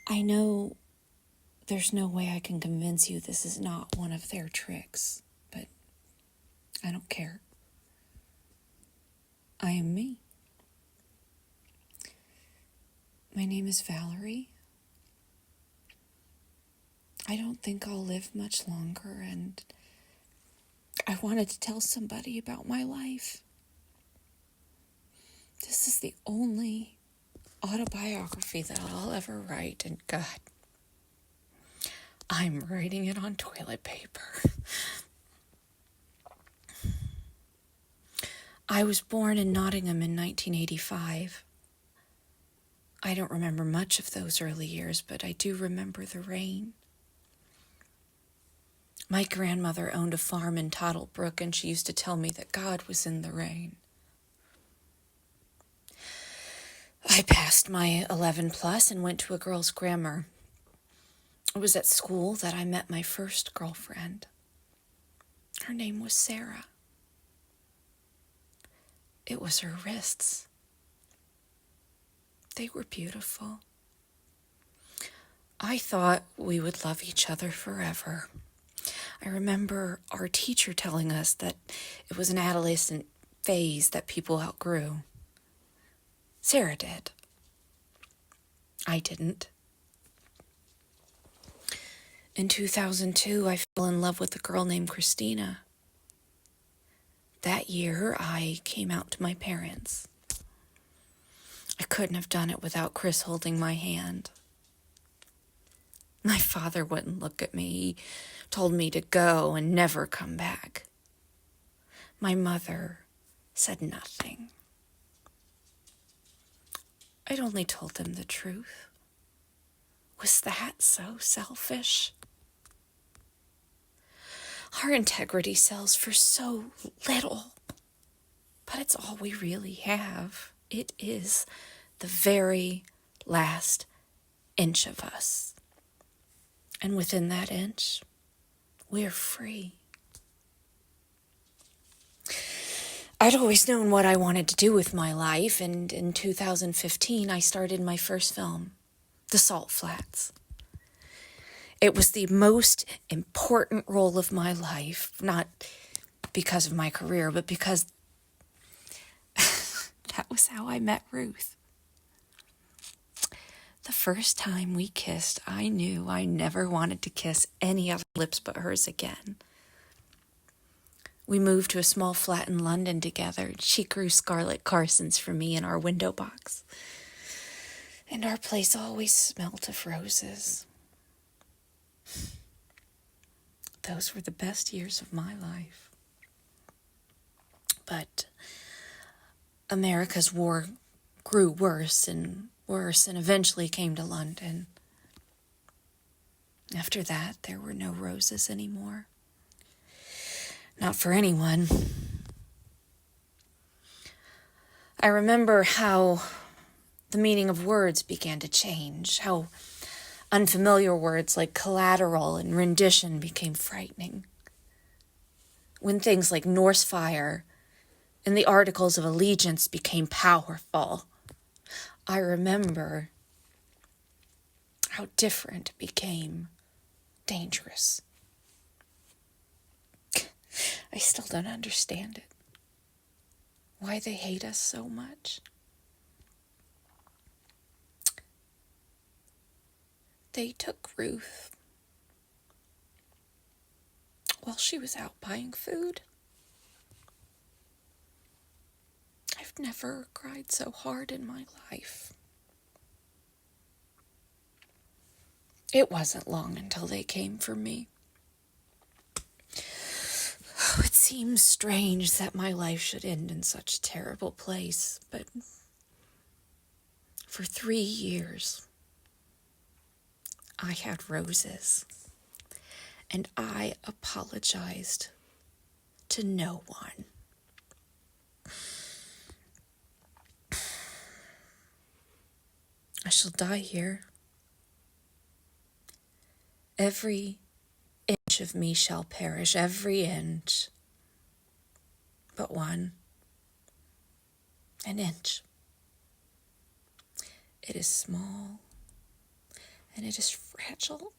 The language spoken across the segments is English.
I know there's no way I can convince you this is not one of their tricks, but I don't care. I am me. My name is Valerie. I don't think I'll live much longer, and I wanted to tell somebody about my life. This is the only autobiography that I'll ever write, and God, I'm writing it on toilet paper. I was born in Nottingham in 1985. I don't remember much of those early years, but I do remember the rain. My grandmother owned a farm in Tottlebrook, and she used to tell me that God was in the rain. I passed my 11 plus and went to a girls' grammar. It was at school that I met my first girlfriend. Her name was Sarah. It was her wrists. They were beautiful. I thought we would love each other forever. I remember our teacher telling us that it was an adolescent phase that people outgrew. Sarah did. I didn't. In 2002, I fell in love with a girl named Christina. That year, I came out to my parents. I couldn't have done it without Chris holding my hand. My father wouldn't look at me. He told me to go and never come back. My mother said nothing. I'd only told them the truth. Was that so selfish? Our integrity sells for so little, but it's all we really have. It is the very last inch of us. And within that inch, we're free. I'd always known what I wanted to do with my life, and in 2015, I started my first film, The Salt Flats. It was the most important role of my life, not because of my career, but because that was how I met Ruth. The first time we kissed, I knew I never wanted to kiss any other lips but hers again. We moved to a small flat in London together. She grew scarlet Carsons for me in our window box. And our place always smelt of roses. Those were the best years of my life. But America's war grew worse and eventually came to London. After that, there were no roses anymore. Not for anyone. I remember how the meaning of words began to change, how unfamiliar words like collateral and rendition became frightening. When things like Norse fire and the Articles of Allegiance became powerful, I remember how different became dangerous. I still don't understand it. Why they hate us so much. They took Ruth while she was out buying food. I've never cried so hard in my life. It wasn't long until they came for me. Oh, it seems strange that my life should end in such a terrible place, but for 3 years, I had roses, and I apologized to no one. I shall die here. Every inch of me shall perish, every inch, but one, an inch. It is small and it is fragile.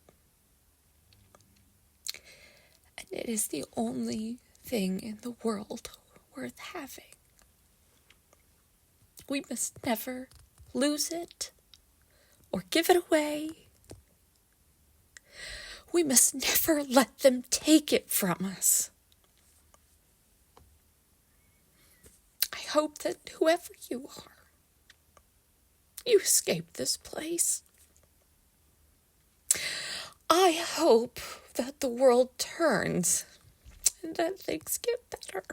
And it is the only thing in the world worth having. We must never lose it or give it away. We must never let them take it from us. I hope that whoever you are, you escape this place. I hope that the world turns and that things get better.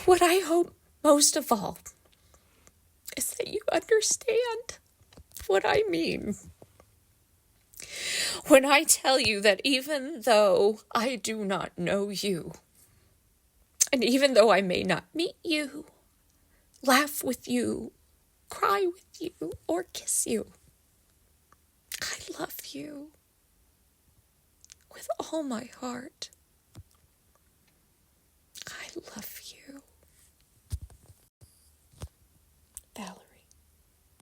What I hope most of all is that you understand what I mean when I tell you that even though I do not know you, and even though I may not meet you, laugh with you, cry with you, or kiss you, I love you with all my heart. I love